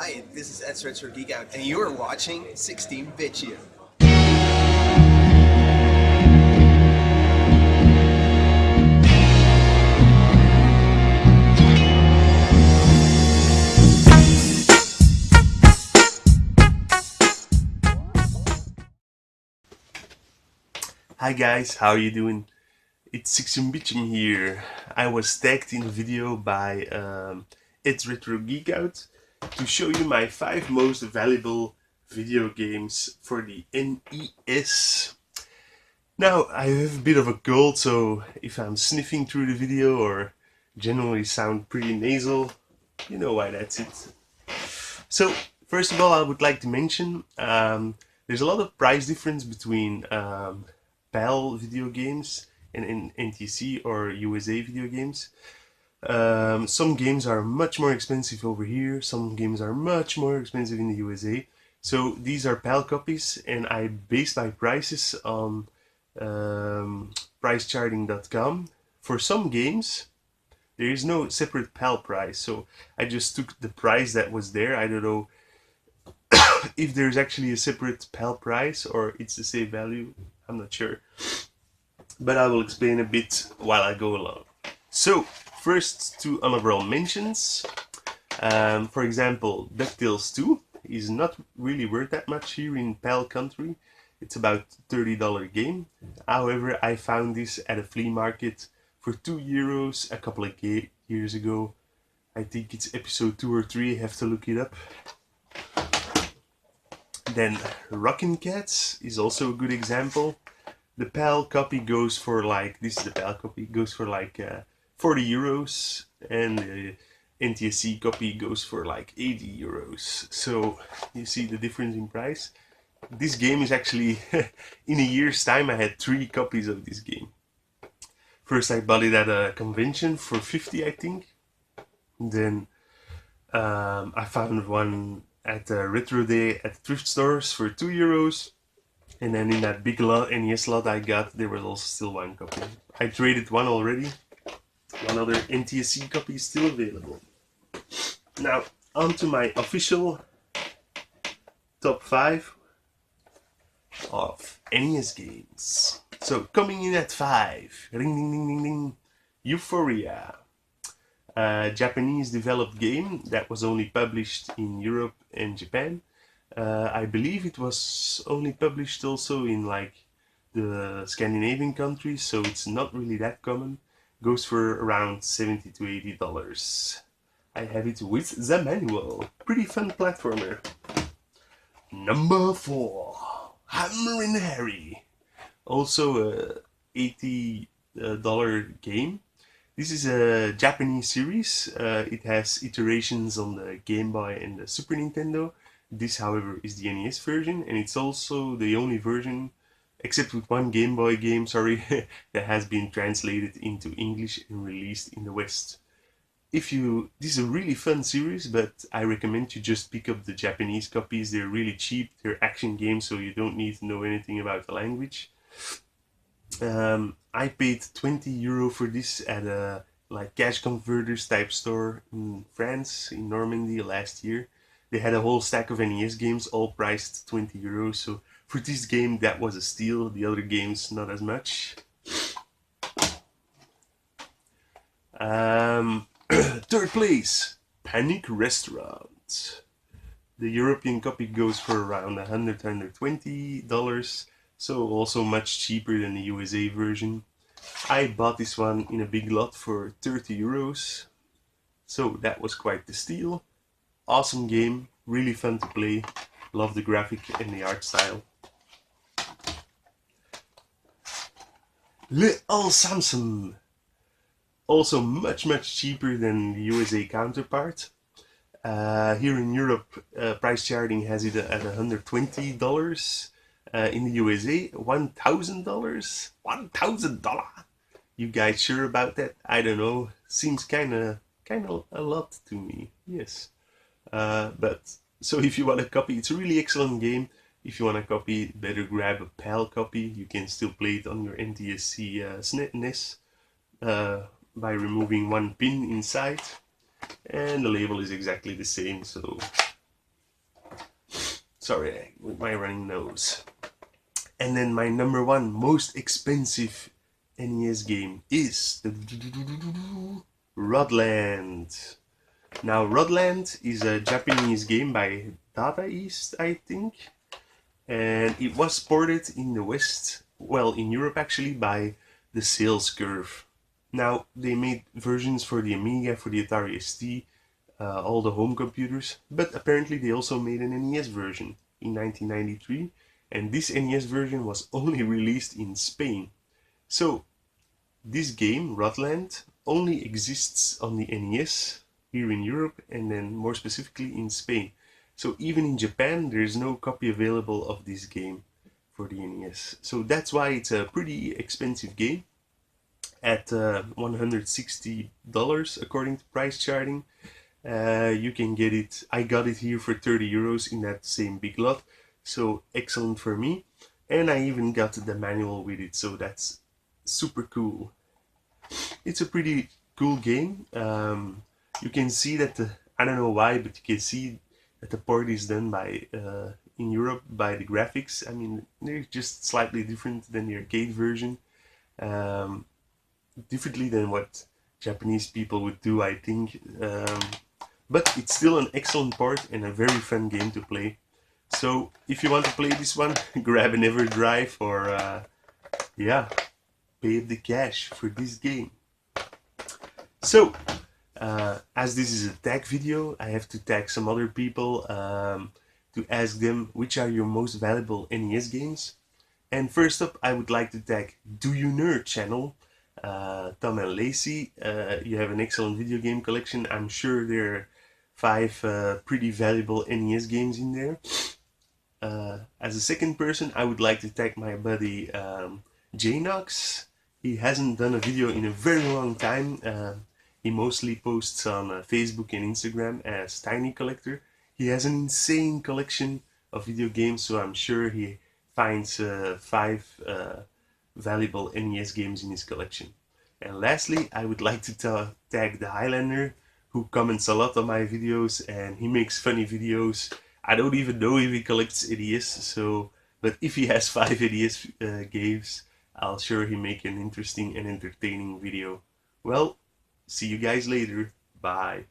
Hi, this is Ed for Geek Out, and you are watching 16-Bit You. Hi guys, how are you doing? It's 16 here. I was tagged in a video by It's Retro Geek Out to show you my 5 most valuable video games for the NES. Now, I have a bit of a cold, so if I'm sniffing through the video or generally sound pretty nasal, you know why that's it. So, first of all, I would like to mention there's a lot of price difference between PAL video games and NTC or USA video games. Some games are much more expensive over here, some games are much more expensive in the USA. So these are PAL copies, and I based my prices on pricecharting.com. For some games, there is no separate PAL price, so I just took the price that was there. I don't know if there's actually a separate PAL price or it's the same value. I'm not sure, but I will explain a bit while I go along. So, first two honorable mentions. For example, DuckTales 2 is not really worth that much here in PAL country. It's about $30 game. However, I found this at a flea market for €2 a couple of years ago. I think it's episode 2 or 3, I have to look it up. Then Rockin' Cats is also a good example. The PAL copy goes for like, this is the PAL copy, goes for like €40, and the NTSC copy goes for like €80. So you see the difference in price. This game is actually, in a year's time I had 3 copies of this game. First I bought it at a convention for 50, I think. Then I found one at a retro day at thrift stores for €2. And then in that big NES lot I got, there was also still one copy. I traded one already. One other NTSC copy is still available. Now, on to my official top 5 of NES games. So, coming in at 5, ring ding ding ding ding, Euphoria. A Japanese developed game that was only published in Europe and Japan. I believe it was only published also in like the Scandinavian countries, so it's not really that common. Goes for around $70 to $80. I have it with the manual. Pretty fun platformer. Number 4, Hammerin' Harry. Also a $80 game. This is a Japanese series. It has iterations on the Game Boy and the Super Nintendo. This, however, is the NES version, and it's also the only version, except with one Game Boy game, sorry, that has been translated into English and released in the West. This is a really fun series, but I recommend you just pick up the Japanese copies. They're really cheap. They're action games, so you don't need to know anything about the language. I paid €20 for this at a like cash converters type store in France, in Normandy, last year. They had a whole stack of NES games, all priced €20. So for this game, that was a steal. The other games, not as much. Third place, Panic Restaurant. The European copy goes for around $100, $120. So also much cheaper than the USA version. I bought this one in a big lot for €30. So that was quite the steal. Awesome game, really fun to play. Love the graphic and the art style. Little Samson. Also much cheaper than the USA counterpart. Here in Europe, price charting has it at $120. In the USA, $1,000. $1,000. You guys sure about that? I don't know. Seems kind of a lot to me. Yes. But so if you want a copy, it's a really excellent game. If you want a copy, better grab a PAL copy. You can still play it on your NTSC NES by removing one pin inside, and the label is exactly the same. So Sorry with my running nose. And then my number one most expensive NES game is Rodland. Now Rodland is a Japanese game by Data East, I think, and it was ported in the West, well, in Europe actually, by the Sales Curve. Now they made versions for the Amiga, for the Atari ST, all the home computers, but apparently they also made an NES version in 1993, and this NES version was only released in Spain. So this game, Rodland, only exists on the NES here in Europe and then more specifically in Spain. So even in Japan there is no copy available of this game for the NES. So that's why it's a pretty expensive game at $160 according to price charting. You can get it, I got it here for 30 euros in that same big lot, so excellent for me. And I even got the manual with it, so that's super cool. It's a pretty cool game. You can see that I don't know why, but you can see that the port is done by in Europe by the graphics. I mean, they're just slightly different than the arcade version, differently than what Japanese people would do, I think. But it's still an excellent port and a very fun game to play. So if you want to play this one, grab an EverDrive or yeah, pay up the cash for this game. So as this is a tag video, I have to tag some other people to ask them which are your most valuable NES games. And first up, I would like to tag Do You Nerd channel. Tom and Lacey, you have an excellent video game collection. I'm sure there are 5 pretty valuable NES games in there. As a second person, I would like to tag my buddy JNoxx. He hasn't done a video in a very long time. He mostly posts on Facebook and Instagram as Tiny Collector. He has an insane collection of video games, so I'm sure he finds 5 valuable NES games in his collection. And lastly, I would like to tag TheHighlander, who comments a lot on my videos and he makes funny videos. I don't even know if he collects NES, so but if he has 5 NES games, I'll sure he make an interesting and entertaining video. Well, see you guys later. Bye.